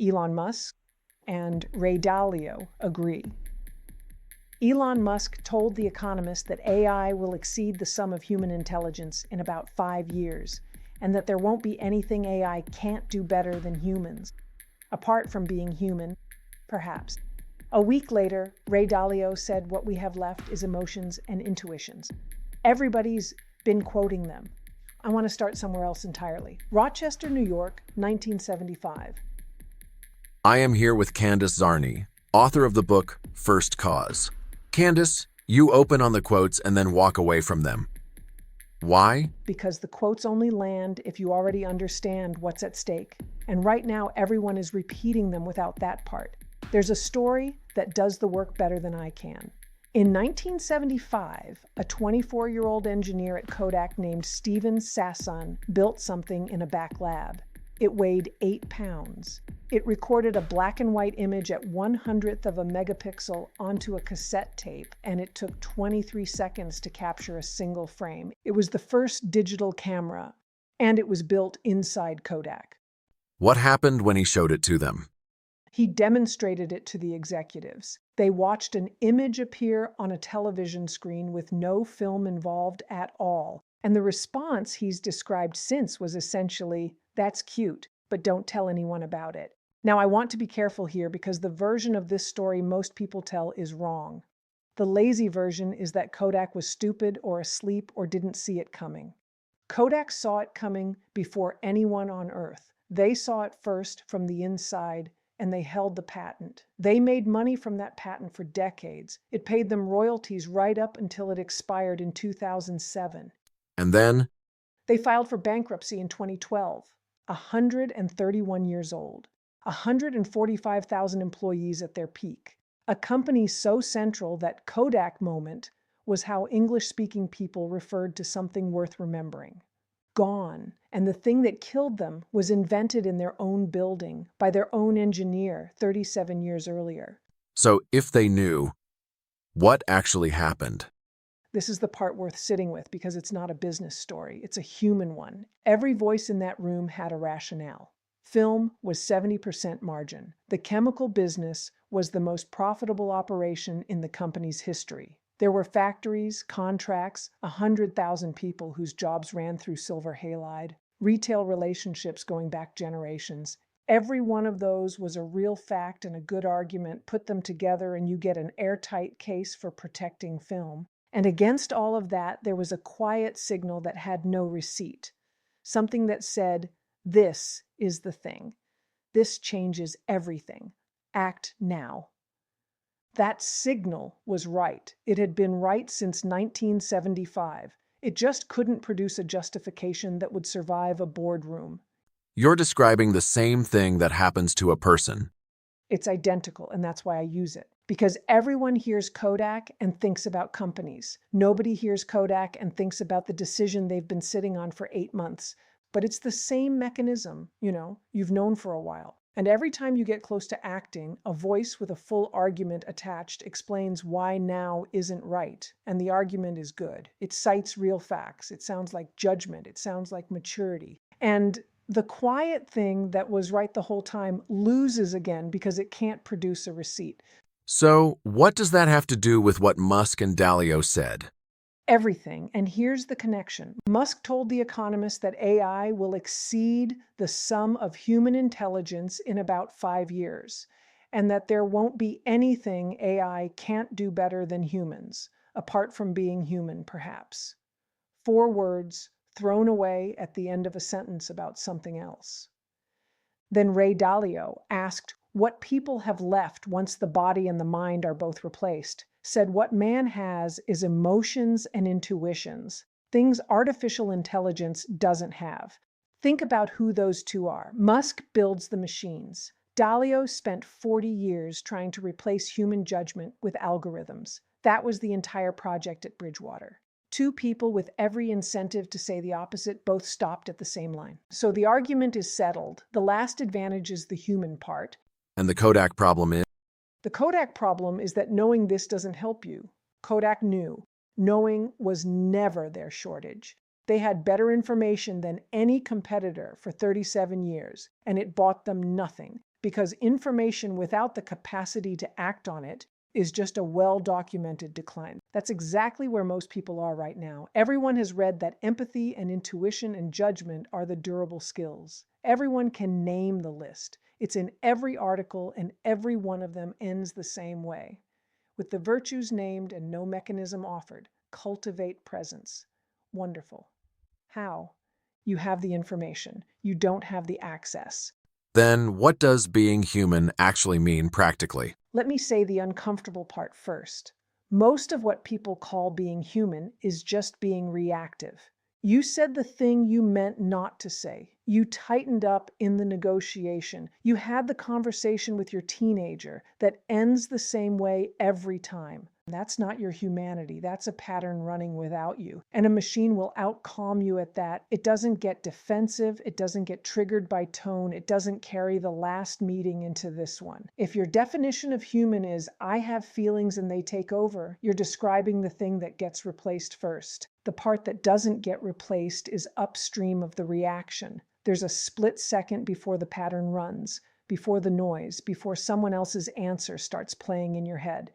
Elon Musk and Ray Dalio agree. Elon Musk told The Economist that AI will exceed the sum of human intelligence in about 5 years, and that there won't be anything AI can't do better than humans. Apart from being human, perhaps. A week later, Ray Dalio said what we have left is emotions and intuitions. Everybody's been quoting them. I want to start somewhere else entirely. Rochester, New York, 1975. I am here with Candace Czarny, author of the book First Cause. Candace, you open on the quotes and then walk away from them. Why? Because the quotes only land if you already understand what's at stake. And right now, everyone is repeating them without that part. There's a story that does the work better than I can. In 1975, a 24-year-old engineer at Kodak named Stephen Sasson built something in a back lab. It weighed 8 pounds. It recorded a black and white image at 1/100th of a megapixel onto a cassette tape, and it took 23 seconds to capture a single frame. It was the first digital camera, and it was built inside Kodak. What happened when he showed it to them? He demonstrated it to the executives. They watched an image appear on a television screen with no film involved at all. And the response he's described since was essentially, "That's cute, but don't tell anyone about it." Now, I want to be careful here because the version of this story most people tell is wrong. The lazy version is that Kodak was stupid or asleep or didn't see it coming. Kodak saw it coming before anyone on Earth. They saw it first from the inside, and they held the patent. They made money from that patent for decades. It paid them royalties right up until it expired in 2007. And then? They filed for bankruptcy in 2012, 131 years old, 145,000 employees at their peak. A company so central that Kodak moment was how English-speaking people referred to something worth remembering. Gone. And the thing that killed them was invented in their own building by their own engineer 37 years earlier. So if they knew, what actually happened? This is the part worth sitting with because it's not a business story. It's a human one. Every voice in that room had a rationale. Film was 70% margin. The chemical business was the most profitable operation in the company's history. There were factories, contracts, 100,000 people whose jobs ran through silver halide, retail relationships going back generations. Every one of those was a real fact and a good argument. Put them together and you get an airtight case for protecting film. And against all of that, there was a quiet signal that had no receipt. Something that said, "This is the thing. This changes everything. Act now." That signal was right. It had been right since 1975. It just couldn't produce a justification that would survive a boardroom. You're describing the same thing that happens to a person. It's identical, and that's why I use it. Because everyone hears Kodak and thinks about companies. Nobody hears Kodak and thinks about the decision they've been sitting on for 8 months. But it's the same mechanism, you've known for a while. And every time you get close to acting, a voice with a full argument attached explains why now isn't right. And the argument is good. It cites real facts. It sounds like judgment. It sounds like maturity. And the quiet thing that was right the whole time loses again because it can't produce a receipt. So what does that have to do with what Musk and Dalio said? Everything. And here's the connection. Musk told The Economist that AI will exceed the sum of human intelligence in about 5 years, and that there won't be anything AI can't do better than humans, apart from being human, perhaps. 4 words thrown away at the end of a sentence about something else. Then Ray Dalio asked what people have left once the body and the mind are both replaced, said what man has is emotions and intuitions, things artificial intelligence doesn't have. Think about who those two are. Musk builds the machines. Dalio spent 40 years trying to replace human judgment with algorithms. That was the entire project at Bridgewater. 2 people with every incentive to say the opposite both stopped at the same line. So the argument is settled. The last advantage is the human part. And the Kodak problem is? The Kodak problem is that knowing this doesn't help you. Kodak knew. Knowing was never their shortage. They had better information than any competitor for 37 years, and it bought them nothing. because information without the capacity to act on it is just a well-documented decline. That's exactly where most people are right now. Everyone has read that empathy and intuition and judgment are the durable skills. Everyone can name the list. It's in every article, and every one of them ends the same way. With the virtues named and no mechanism offered, cultivate presence. Wonderful. How? You have the information. You don't have the access. Then what does being human actually mean practically? Let me say the uncomfortable part first. Most of what people call being human is just being reactive. You said the thing you meant not to say. You tightened up in the negotiation. You had the conversation with your teenager that ends the same way every time. That's not your humanity. That's a pattern running without you. And a machine will out-calm you at that. It doesn't get defensive. It doesn't get triggered by tone. It doesn't carry the last meeting into this one. If your definition of human is, I have feelings and they take over, you're describing the thing that gets replaced first. The part that doesn't get replaced is upstream of the reaction. There's a split second before the pattern runs, before the noise, before someone else's answer starts playing in your head.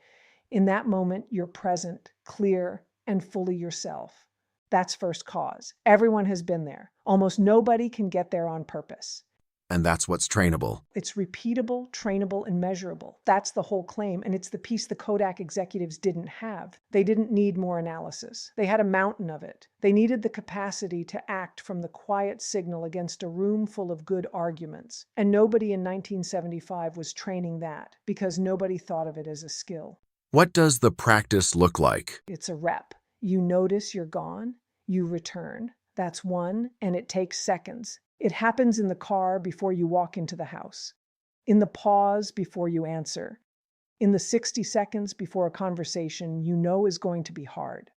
In that moment, you're present, clear, and fully yourself. That's first cause. Everyone has been there. Almost nobody can get there on purpose. And that's what's trainable. It's repeatable, trainable, and measurable. That's the whole claim, and it's the piece the Kodak executives didn't have. They didn't need more analysis. They had a mountain of it. They needed the capacity to act from the quiet signal against a room full of good arguments. And nobody in 1975 was training that, because nobody thought of it as a skill. What does the practice look like? It's a rep. You notice you're gone, you return. That's one, and it takes seconds. It happens in the car before you walk into the house, in the pause before you answer, in the 60 seconds before a conversation you know is going to be hard.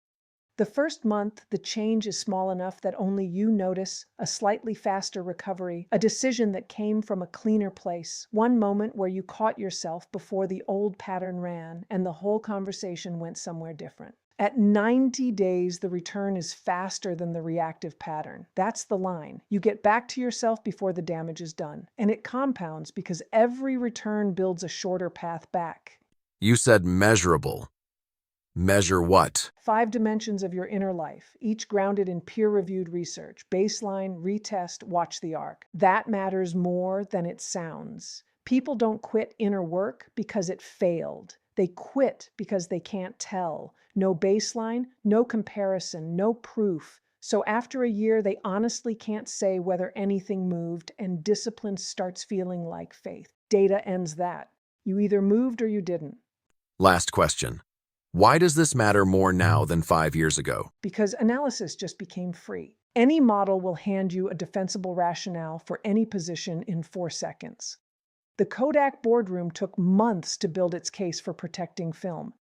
The first month, the change is small enough that only you notice a slightly faster recovery, a decision that came from a cleaner place, one moment where you caught yourself before the old pattern ran and the whole conversation went somewhere different. At 90 days, the return is faster than the reactive pattern. That's the line. You get back to yourself before the damage is done. And it compounds because every return builds a shorter path back. You said measurable. Measure what? 5 dimensions of your inner life, each grounded in peer-reviewed research. Baseline, retest, watch the arc. That matters more than it sounds. People don't quit inner work because it failed. They quit because they can't tell. No baseline, no comparison, no proof. So after a year, they honestly can't say whether anything moved, and discipline starts feeling like faith. Data ends that. You either moved or you didn't. Last question. Why does this matter more now than 5 years ago? Because analysis just became free. Any model will hand you a defensible rationale for any position in 4 seconds. The Kodak boardroom took months to build its case for protecting film.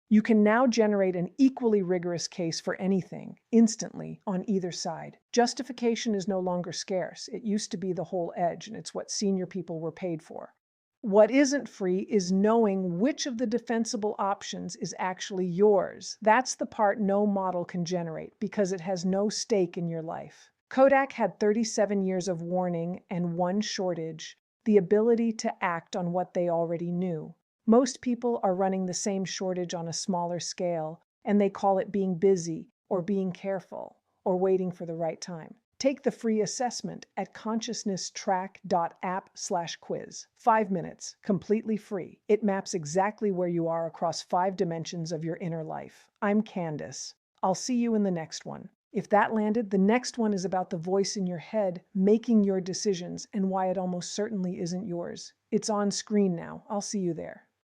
You can now generate an equally rigorous case for anything, instantly, on either side. Justification is no longer scarce. It used to be the whole edge, and it's what senior people were paid for. What isn't free is knowing which of the defensible options is actually yours. That's the part no model can generate, because it has no stake in your life. Kodak had 37 years of warning and one shortage: the ability to act on what they already knew. Most people are running the same shortage on a smaller scale, and they call it being busy, or being careful, or waiting for the right time. Take the free assessment at consciousnesstrack.app/quiz. 5 minutes, completely free. It maps exactly where you are across 5 dimensions of your inner life. I'm Candace. I'll see you in the next one. If that landed, the next one is about the voice in your head making your decisions and why it almost certainly isn't yours. It's on screen now. I'll see you there.